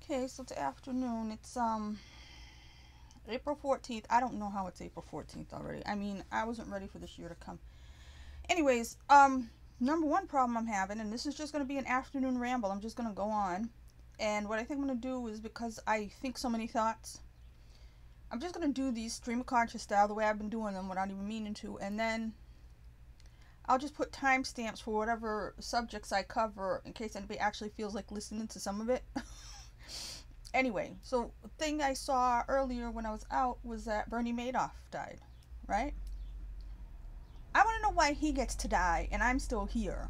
Okay, so it's afternoon. It's April 14th. I don't know how it's April 14th already. I mean, I wasn't ready for this year to come. Anyways, number one problem I'm having, and this is just going to be an afternoon ramble. I'm just going to go on. And what I think I'm going to do is, because I think so many thoughts, I'm just going to do these stream of conscious style the way I've been doing them without even meaning to. And then I'll just put timestamps for whatever subjects I cover in case anybody actually feels like listening to some of it. Anyway, so the thing I saw earlier when I was out was that Bernie Madoff died, right? I want to know why he gets to die and I'm still here.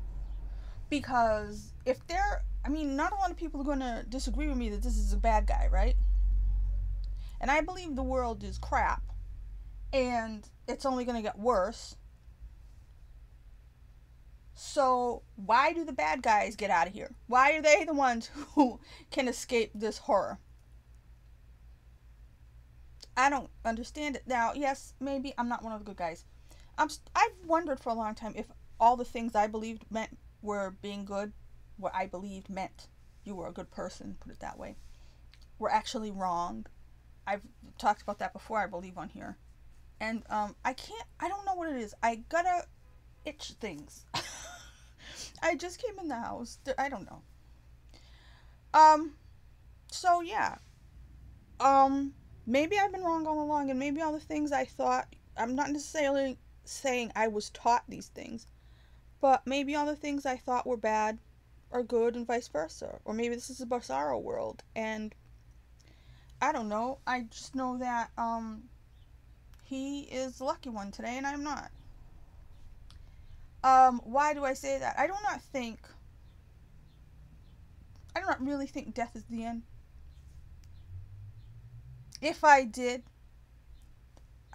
Because if they're, I mean, not a lot of people are going to disagree with me that this is a bad guy, right? And I believe the world is crap and it's only going to get worse. So why do the bad guys get out of here? Why are they the ones who can escape this horror? I don't understand it. Now, yes, maybe I'm not one of the good guys. I've wondered for a long time if all the things I believed meant were being good, what I believed meant you were a good person, put it that way, were actually wrong. I've talked about that before, I believe, on here. And I don't know what it is. I gotta itch things. I just came in the house. I don't know. Um, so yeah. Maybe I've been wrong all along, and maybe all the things I thought, I'm not necessarily saying I was taught these things, but maybe all the things I thought were bad are good and vice versa. Or maybe this is a bizarro world, and I don't know. I just know that, he is the lucky one today, and I'm not. Why do I say that? I do not really think death is the end. If I did,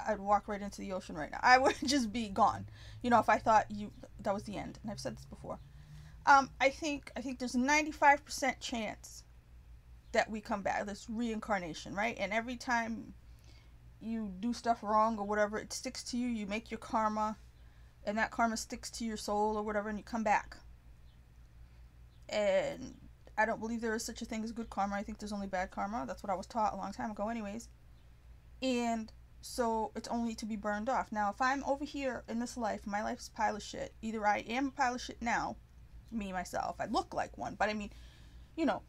I'd walk right into the ocean right now. I would just be gone. You know, if I thought that was the end, and I've said this before. I think there's a 95% chance that we come back. This reincarnation, right? And every time you do stuff wrong or whatever, it sticks to you. You make your karma, and that karma sticks to your soul or whatever, and you come back. And I don't believe there is such a thing as good karma. I think there's only bad karma. That's what I was taught a long time ago, anyways. And so it's only to be burned off. Now, if I'm over here in this life, my life's a pile of shit. Either I am a pile of shit now, me, myself, I look like one, but I mean, you know,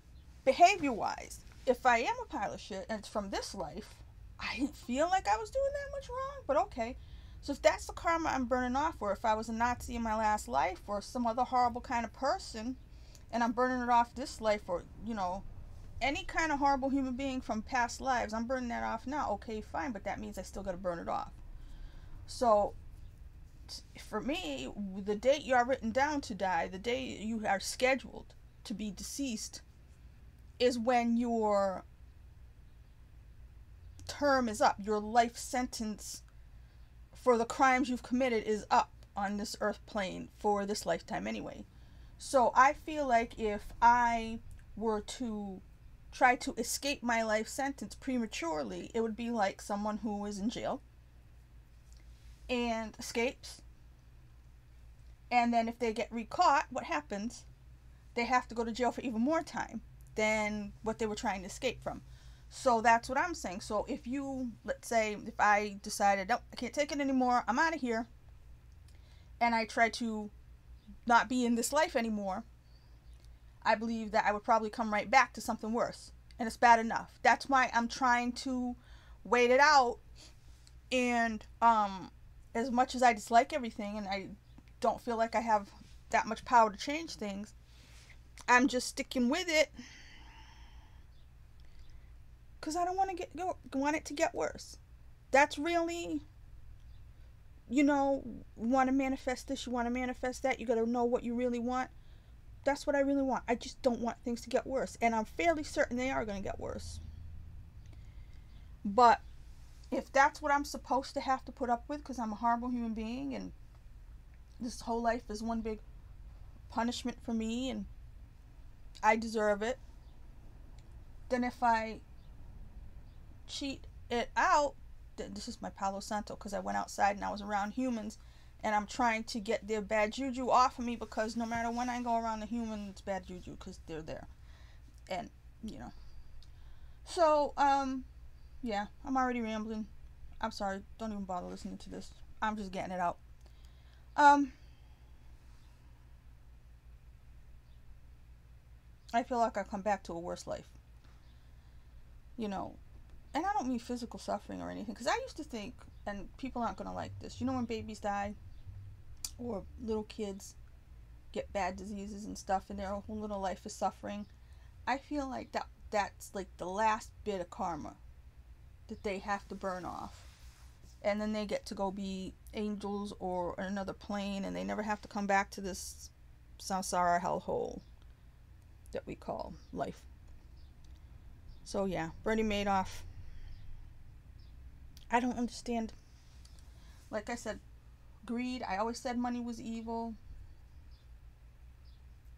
behavior wise, if I am a pile of shit and it's from this life, I didn't feel like I was doing that much wrong, but okay. So if that's the karma I'm burning off, or if I was a Nazi in my last life, or some other horrible kind of person, and I'm burning it off this life, or, you know, any kind of horrible human being from past lives, I'm burning that off now. Okay, fine, but that means I still got to burn it off. So for me, the date you are written down to die, the day you are scheduled to be deceased, is when your term is up. Your life sentence for the crimes you've committed is up on this earth plane for this lifetime anyway. So I feel like if I were to try to escape my life sentence prematurely, it would be like someone who is in jail and escapes. And then if they get recaught, what happens? They have to go to jail for even more time than what they were trying to escape from. So that's what I'm saying. So if you, let's say, if I decided, nope, I can't take it anymore, I'm out of here, and I try to not be in this life anymore, I believe that I would probably come right back to something worse. And it's bad enough. That's why I'm trying to wait it out. And as much as I dislike everything and I don't feel like I have that much power to change things, I'm just sticking with it because I don't want it to get worse. That's really, you know, you want to manifest this, you want to manifest that, you got to know what you really want. That's what I really want. I just don't want things to get worse, and I'm fairly certain they are going to get worse. But if that's what I'm supposed to have to put up with because I'm a horrible human being and this whole life is one big punishment for me and I deserve it, then if I cheat it out, this is my Palo Santo because I went outside and I was around humans and I'm trying to get their bad juju off of me, because no matter when I go around a human, it's bad juju because they're there. And, you know, So, yeah, I'm already rambling. I'm sorry. Don't even bother listening to this. I'm just getting it out. Um, I feel like I come back to a worse life, you know. And I don't mean physical suffering or anything, because I used to think, and people aren't gonna like this. You know, when babies die or little kids get bad diseases and stuff, and their whole little life is suffering. I feel like that's like the last bit of karma that they have to burn off, and then they get to go be angels or another plane, and they never have to come back to this samsara hellhole that we call life. So yeah, Bernie Madoff. I don't understand. Like I said, greed. I always said money was evil,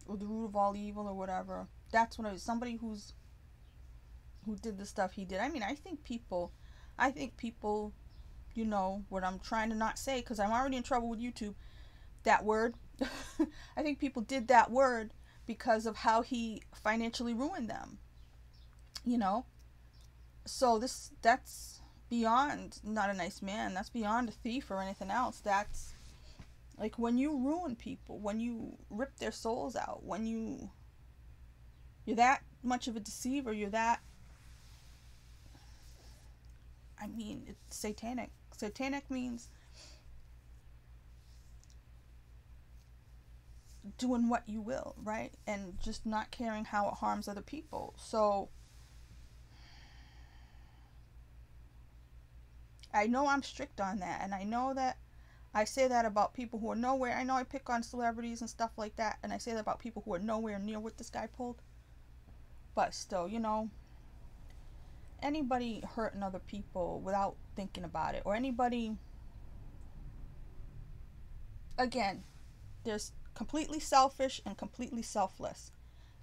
or the root of all evil, or whatever. That's when I was somebody who did the stuff he did. I mean, I think people, you know, what I'm trying to not say, because I'm already in trouble with YouTube, that word. I think people did that word because of how he financially ruined them, you know? So that's beyond not a nice man. That's beyond a thief or anything else. That's like when you ruin people, when you rip their souls out, when you're that much of a deceiver, you're that, I mean, it's satanic. Satanic means doing what you will, right? And just not caring how it harms other people. So I know I'm strict on that, and I know that I say that about people who are nowhere. I know I pick on celebrities and stuff like that, and I say that about people who are nowhere near what this guy pulled. But still, you know, anybody hurting other people without thinking about it, or anybody, again, there's completely selfish and completely selfless.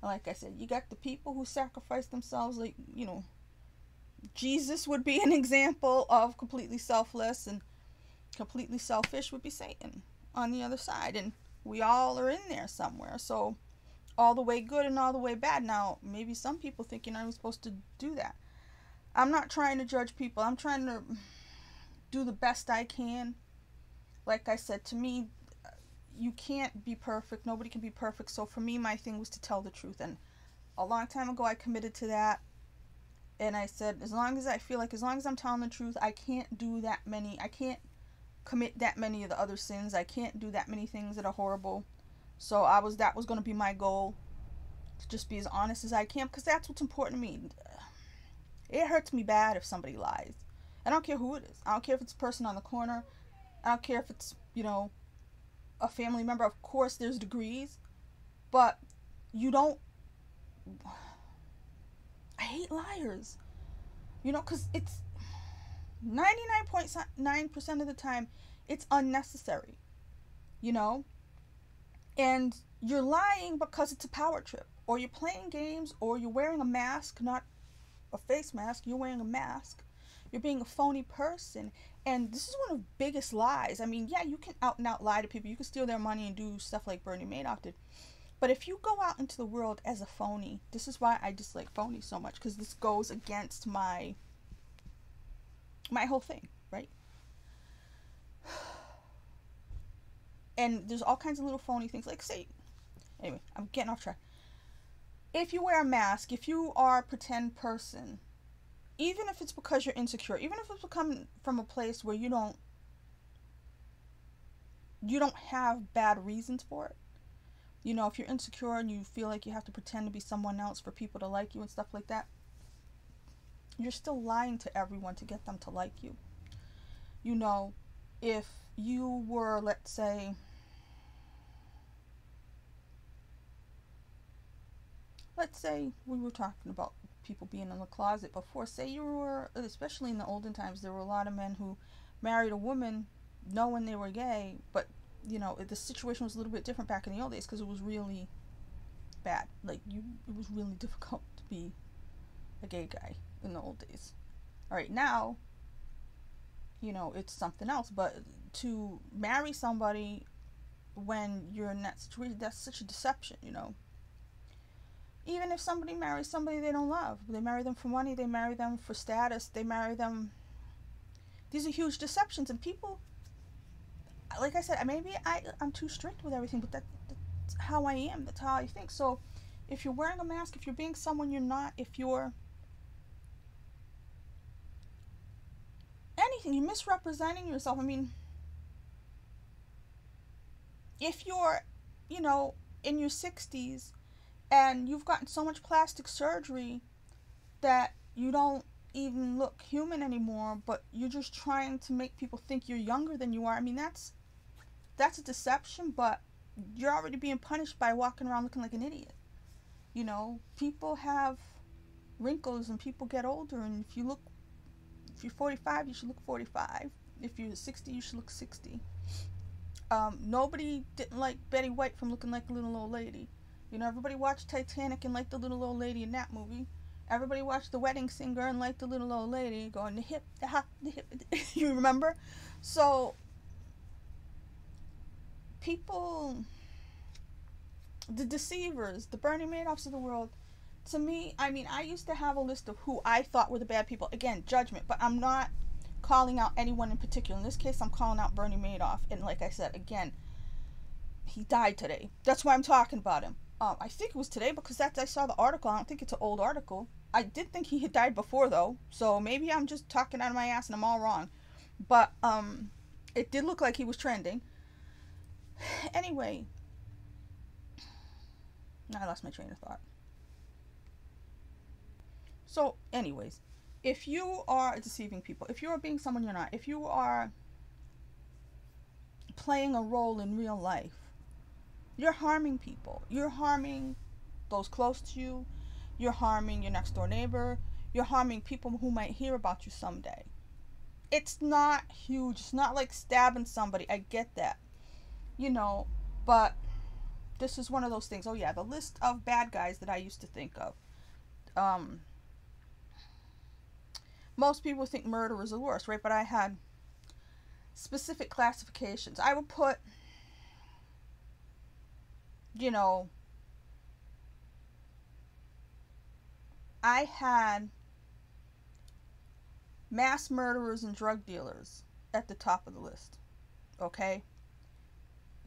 And like I said, you got the people who sacrifice themselves, like, you know, Jesus would be an example of completely selfless, and completely selfish would be Satan on the other side. And we all are in there somewhere. So all the way good and all the way bad. Now, maybe some people think you're not even supposed to do that. I'm not trying to judge people. I'm trying to do the best I can. Like I said, to me, you can't be perfect. Nobody can be perfect. So for me, my thing was to tell the truth. And a long time ago, I committed to that. And I said, as long as I feel like, as long as I'm telling the truth, I can't do that many. I can't commit that many of the other sins. I can't do that many things that are horrible. So that was going to be my goal, to just be as honest as I can, because that's what's important to me. It hurts me bad if somebody lies. I don't care who it is. I don't care if it's a person on the corner. I don't care if it's, you know, a family member. Of course, there's degrees, but you don't. I hate liars. You know, because it's 99.9% of the time, it's unnecessary. You know? And you're lying because it's a power trip. Or you're playing games, or you're wearing a mask, not a face mask, you're wearing a mask. You're being a phony person. And this is one of the biggest lies. I mean, yeah, you can out and out lie to people. You can steal their money and do stuff like Bernie Madoff did. But if you go out into the world as a phony, this is why I dislike phony so much, because this goes against my whole thing, right? And there's all kinds of little phony things, like, say, anyway, I'm getting off track. If you wear a mask, if you are a pretend person, even if it's because you're insecure, even if it's coming from a place where you don't have bad reasons for it, you know, if you're insecure and you feel like you have to pretend to be someone else for people to like you and stuff like that, you're still lying to everyone to get them to like you. You know, if you were, let's say we were talking about people being in the closet before. Say you were, especially in the olden times, there were a lot of men who married a woman knowing they were gay, but, you know, the situation was a little bit different back in the old days, because it was really bad. Like, it was really difficult to be a gay guy in the old days. All right, now, you know, it's something else. But to marry somebody when you're in that situation, that's such a deception, you know. Even if somebody marries somebody they don't love, they marry them for money, they marry them for status, they marry them. These are huge deceptions, and people, like I said, maybe I'm too strict with everything, but that's how I am. That's how I think. So, if you're wearing a mask, if you're being someone you're not, if you're anything, you're misrepresenting yourself. I mean, if you're, you know, in your 60s and you've gotten so much plastic surgery that you don't even look human anymore, but you're just trying to make people think you're younger than you are. I mean, that's a deception, but you're already being punished by walking around looking like an idiot. You know, people have wrinkles and people get older, and if you're 45, you should look 45. If you're 60, you should look 60. Nobody didn't like Betty White from looking like a little old lady. You know, everybody watched Titanic and liked the little old lady in that movie. Everybody watched The Wedding Singer and liked the little old lady going the hip, the hop, the hip. You remember? So, people, the deceivers, the Bernie Madoffs of the world, to me, I mean, I used to have a list of who I thought were the bad people. Again, judgment, but I'm not calling out anyone in particular. In this case, I'm calling out Bernie Madoff. And like I said, again, he died today. That's why I'm talking about him. I think it was today because I saw the article. I don't think it's an old article. I did think he had died before, though. So maybe I'm just talking out of my ass and I'm all wrong. But it did look like he was trending. Anyway, I lost my train of thought. So, anyways, if you are deceiving people, if you are being someone you're not, if you are playing a role in real life, you're harming people. You're harming those close to you. You're harming your next door neighbor. You're harming people who might hear about you someday. It's not huge. It's not like stabbing somebody. I get that. You know, but this is one of those things. Oh yeah, the list of bad guys that I used to think of. Most people think murderers are the worst, right? But I had specific classifications. I would put, you know, I had mass murderers and drug dealers at the top of the list. Okay?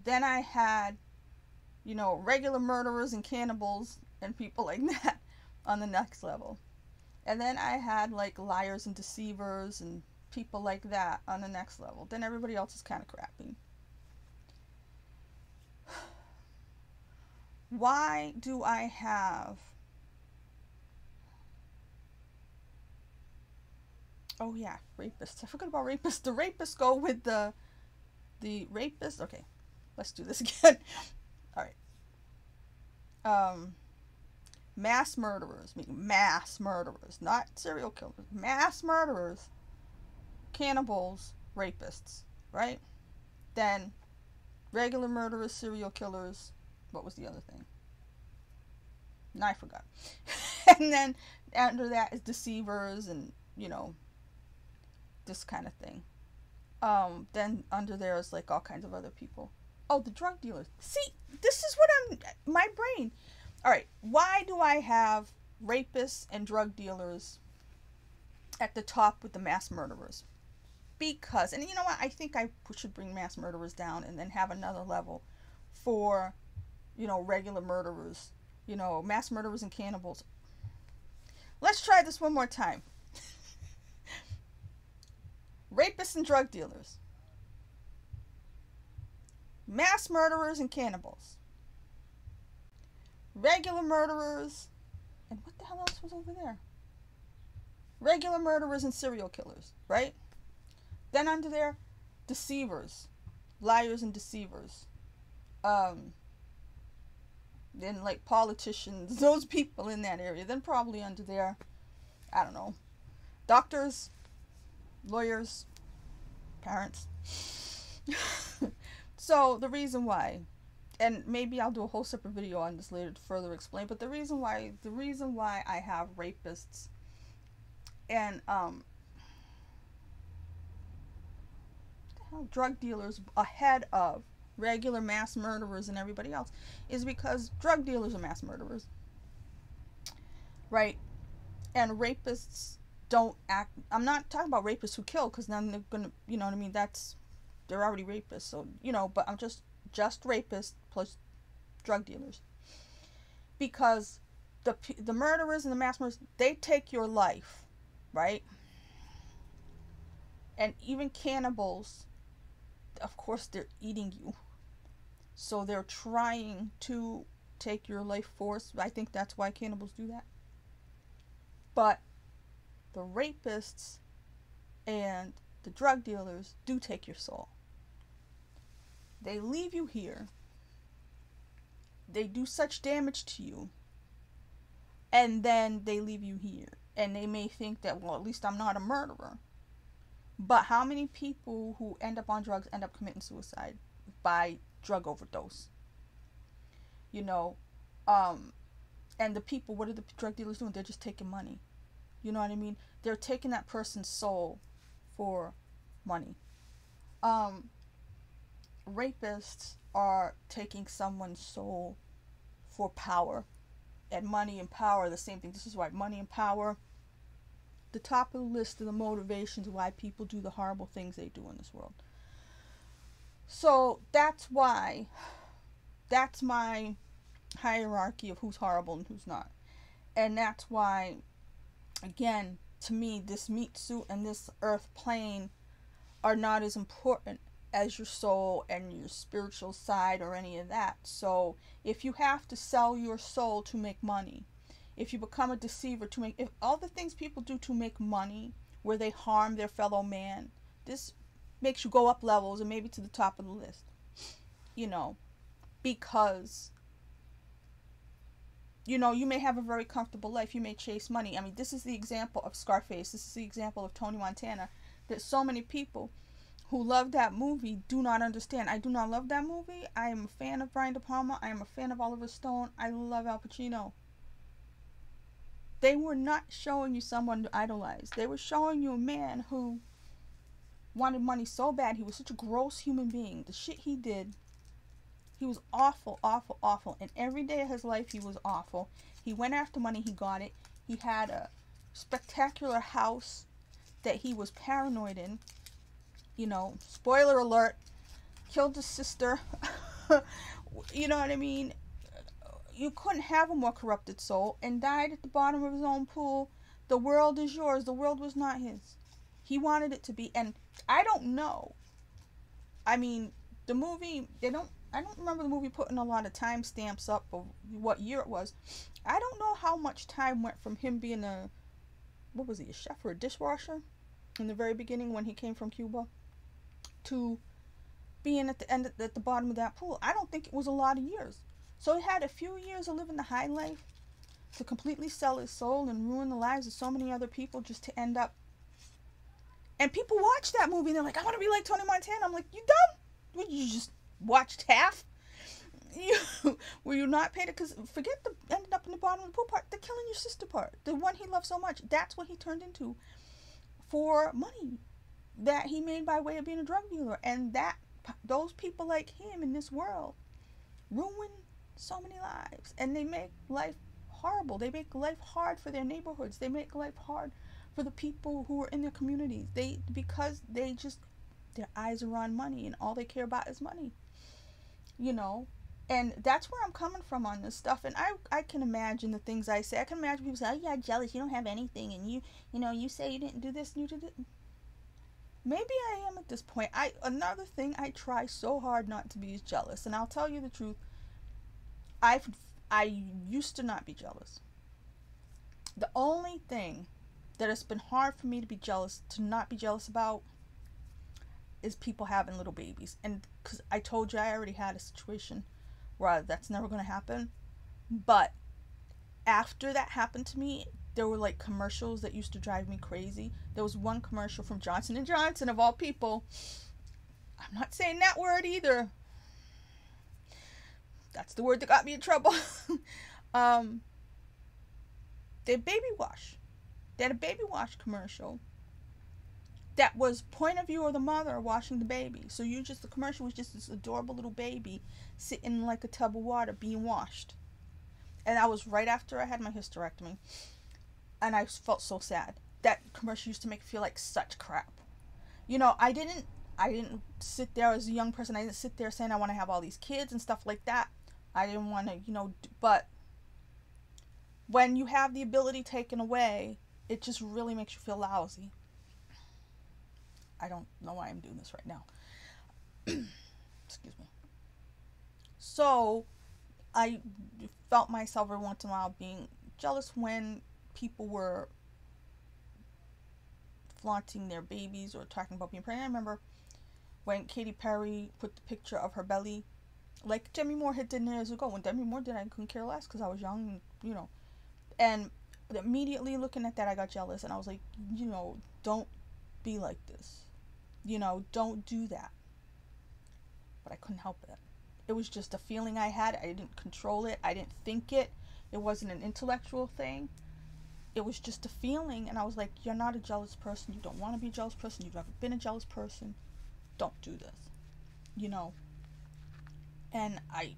Then I had, you know, regular murderers and cannibals and people like that on the next level. And then I had like liars and deceivers and people like that on the next level. Then everybody else is kind of crappy. Why do I have... Oh yeah, rapists. I forgot about rapists. The rapists go with the rapists. Okay, let's do this again. All right. Mass murderers, meaning mass murderers, not serial killers. Mass murderers, cannibals, rapists, right? Then regular murderers, serial killers. What was the other thing? No, I forgot. And then under that is deceivers and, you know, this kind of thing. Then under there is like all kinds of other people. Oh, the drug dealers. See, this is what my brain. All right, why do I have rapists and drug dealers at the top with the mass murderers? Because, and you know what, I think I should bring mass murderers down and then have another level for, you know, regular murderers, you know, mass murderers and cannibals. Let's try this one more time. Rapists and drug dealers. Mass murderers and cannibals. Regular murderers, and what the hell else was over there? Regular murderers and serial killers, right? Then under there, deceivers, liars and deceivers. Then like politicians, those people in that area. Then probably under there, I don't know, doctors, lawyers, parents. So the reason why, and maybe I'll do a whole separate video on this later to further explain, but the reason why I have rapists and drug dealers ahead of regular mass murderers and everybody else is because drug dealers are mass murderers. right? And rapists don't act. I'm not talking about rapists who kill, because then they're gonna, you know what I mean? They're already rapists, so you know. But I'm just rapists plus drug dealers, because the murderers and the mass murderers, they take your life, right? And even cannibals, of course, they're eating you, so they're trying to take your life force. I think that's why cannibals do that. But the rapists and the drug dealers do take your soul. They leave you here. They do such damage to you. And then they leave you here. And they may think that, well, at least I'm not a murderer. But how many people who end up on drugs end up committing suicide by drug overdose? You know, and the people, what are the drug dealers doing? They're just taking money. You know what I mean? They're taking that person's soul for money. Rapists are taking someone's soul for power. And money and power are the same thing. This is why money and power, the top of the list of the motivations why people do the horrible things they do in this world. So that's why, that's my hierarchy of who's horrible and who's not. And that's why, again, to me, this meat suit and this earth plane are not as important as your soul and your spiritual side or any of that. So if you have to sell your soul to make money, if you become a deceiver to make, if all the things people do to make money, where they harm their fellow man, this makes you go up levels and maybe to the top of the list, you know, because, you know, you may have a very comfortable life, you may chase money. I mean, this is the example of Scarface, this is the example of Tony Montana, that so many people who love that movie do not understand. I do not love that movie. I am a fan of Brian De Palma. I am a fan of Oliver Stone. I love Al Pacino. They were not showing you someone to idolize. They were showing you a man who wanted money so bad. He was such a gross human being. The shit he did, he was awful, awful, awful. And every day of his life, he was awful. He went after money. He got it. He had a spectacular house that he was paranoid in. You know, spoiler alert, killed his sister. You know what I mean? You couldn't have a more corrupted soul, and died at the bottom of his own pool. The world is yours. The world was not his. He wanted it to be. And I don't know. I mean, the movie, I don't remember the movie putting a lot of timestamps up of what year it was. I don't know how much time went from him being a chef or a dishwasher in the very beginning when he came from Cuba to being at the end, at the bottom of that pool. I don't think it was a lot of years. So he had a few years of living the high life to completely sell his soul and ruin the lives of so many other people just to end up. And people watch that movie and they're like, I want to be like Tony Montana. I'm like, you dumb? What, you just watched half? Were you not paid it? Because forget the ended up in the bottom of the pool part, the killing your sister part, the one he loved so much. That's what he turned into for money that he made by way of being a drug dealer. And that those people like him in this world ruin so many lives, and they make life horrible. They make life hard for their neighborhoods. They make life hard for the people who are in their communities. Because they just, their eyes are on money, and all they care about is money. You know, and that's where I'm coming from on this stuff. And I can imagine the things I say. I can imagine people say, "Oh, you're jealous. You don't have anything, and you know, you say you didn't do this and you did it." Maybe I am at this point. Another thing I try so hard not to be is jealous, and I'll tell you the truth. I used to not be jealous. The only thing that has been hard for me to not be jealous about is people having little babies. And because I told you I already had a situation where that's never going to happen. But after that happened to me, there were like commercials that used to drive me crazy. There was one commercial from Johnson & Johnson, of all people. I'm not saying that word either. That's the word that got me in trouble. They baby wash. They had a baby wash commercial that was point of view of the mother washing the baby. So the commercial was just this adorable little baby sitting in like a tub of water being washed. And that was right after I had my hysterectomy. And I felt so sad. That commercial used to make me feel like such crap. You know, I didn't sit there as a young person. I didn't sit there saying I want to have all these kids and stuff like that. I didn't want to, but when you have the ability taken away, it just really makes you feel lousy. I don't know why I'm doing this right now. Excuse me. So, I felt myself every once in a while being jealous when people were flaunting their babies or talking about being pregnant. I remember when Katy Perry put the picture of her belly, like Demi Moore had done years ago. When Demi Moore did, I couldn't care less because I was young, and immediately looking at that, I got jealous, and I was like, don't be like this, don't do that. But I couldn't help it. It was just a feeling I had. I didn't control it. I didn't think it. It wasn't an intellectual thing. It was just a feeling, and I was like, you're not a jealous person. You don't want to be a jealous person. You've never been a jealous person. Don't do this, And I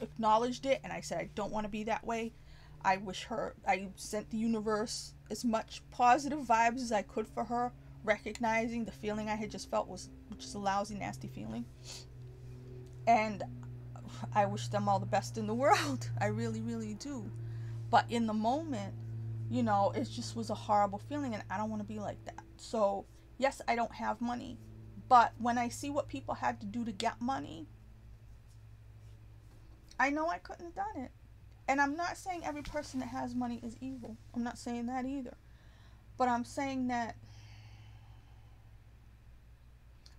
acknowledged it, and I said, I don't want to be that way. I sent the universe as much positive vibes as I could for her, recognizing the feeling I had just felt was just a lousy, nasty feeling. And I wish them all the best in the world. I really, really do. But in the moment, it just was a horrible feeling, and I don't want to be like that. So, yes, I don't have money. But when I see what people had to do to get money, I know I couldn't have done it. And I'm not saying every person that has money is evil. I'm not saying that either. But I'm saying that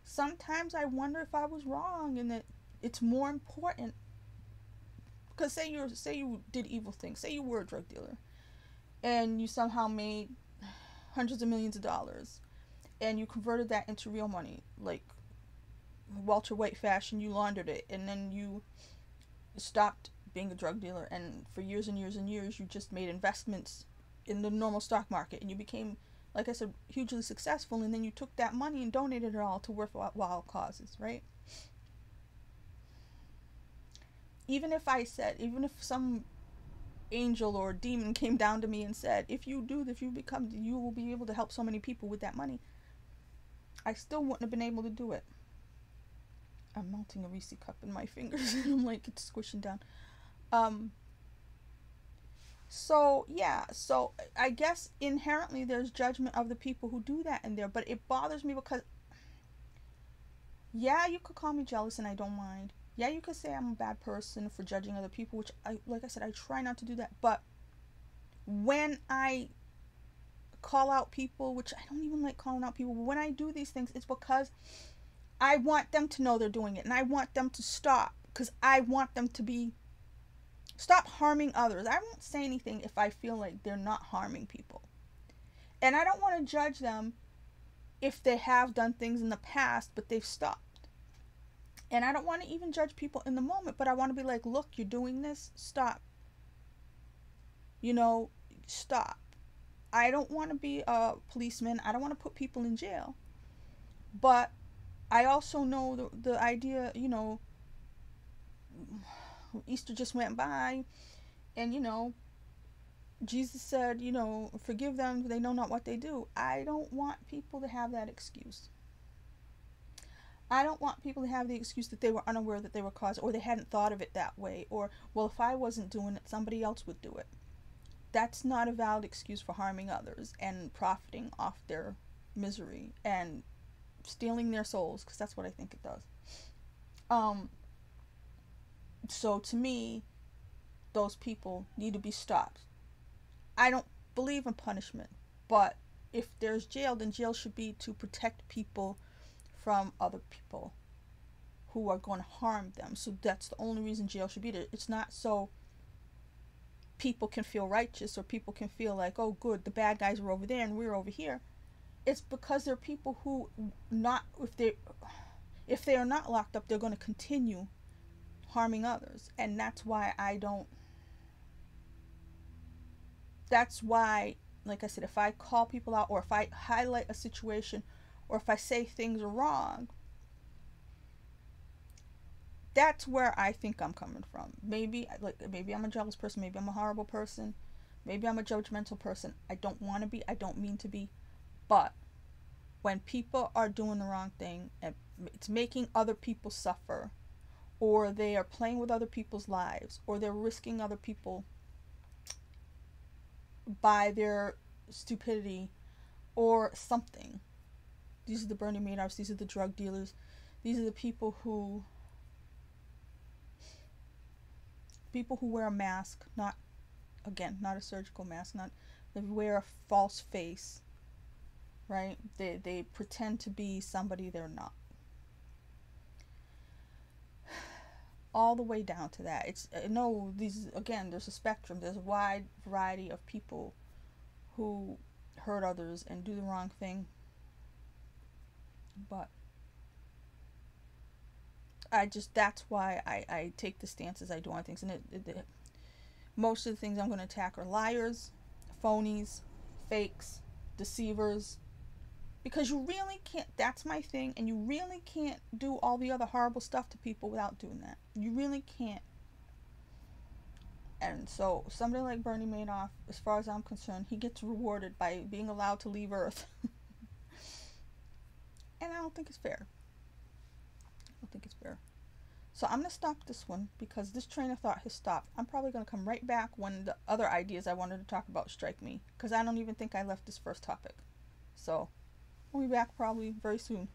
sometimes I wonder if I was wrong and that it's more important. Because say you did evil things. Say you were a drug dealer and you somehow made hundreds of millions of dollars and you converted that into real money, like Walter White fashion. You laundered it, and then you stopped being a drug dealer, and for years and years and years you just made investments in the normal stock market, and you became, like I said, hugely successful, and then you took that money and donated it all to worthwhile causes, right? Even if some angel or demon came down to me and said, if you do this, you will be able to help so many people with that money, I still wouldn't have been able to do it. I'm melting a Reese cup in my fingers and I'm like, it's squishing down. So I guess inherently there's judgment of the people who do that in there, but it bothers me because, yeah, you could call me jealous and I don't mind. Yeah, you could say I'm a bad person for judging other people, which like I said, I try not to do that. But when I call out people, which I don't even like calling out people, but when I do these things, it's because I want them to know they're doing it, and I want them to stop, because I want them to stop harming others. I won't say anything if I feel like they're not harming people. And I don't want to judge them if they have done things in the past, but they've stopped. And I don't want to even judge people in the moment, but I want to be like, look, you're doing this, stop. Stop. I don't want to be a policeman. I don't want to put people in jail. But I also know the idea, Easter just went by, and, Jesus said, forgive them, they know not what they do. I don't want people to have that excuse. I don't want people to have the excuse that they were unaware that they were caused, or they hadn't thought of it that way, or, well, if I wasn't doing it, somebody else would do it. That's not a valid excuse for harming others and profiting off their misery and stealing their souls, because that's what I think it does. So to me, those people need to be stopped. I don't believe in punishment, but if there's jail, then jail should be to protect people from other people who are going to harm them. So that's the only reason jail should be there. It's not so people can feel righteous, or people can feel like, oh good, the bad guys are over there and we're over here. It's because there are people who if they are not locked up, they're going to continue harming others. And that's why like I said, if I call people out, or if I highlight a situation, or if I say things are wrong, that's where I think I'm coming from. Maybe I'm a jealous person, maybe I'm a horrible person, Maybe I'm a judgmental person. I don't want to be. I don't mean to be. But when people are doing the wrong thing and it's making other people suffer, or they are playing with other people's lives, or they're risking other people by their stupidity or something. These are the Bernie Madoffs, these are the drug dealers, these are the people who wear a mask, not, again, not a surgical mask, not, they wear a false face, right? They pretend to be somebody they're not. All the way down to that. It's no, these, again, there's a spectrum. There's a wide variety of people who hurt others and do the wrong thing. But that's why I take the stances I do on things. And most of the things I'm going to attack are liars, phonies, fakes, deceivers. Because you really can't, that's my thing, and you really can't do all the other horrible stuff to people without doing that. You really can't. And so somebody like Bernie Madoff, as far as I'm concerned, he gets rewarded by being allowed to leave Earth. And I don't think it's fair. So I'm going to stop this one because this train of thought has stopped. I'm probably going to come right back when the other ideas I wanted to talk about strike me, because I don't even think I left this first topic. So I'll be back probably very soon.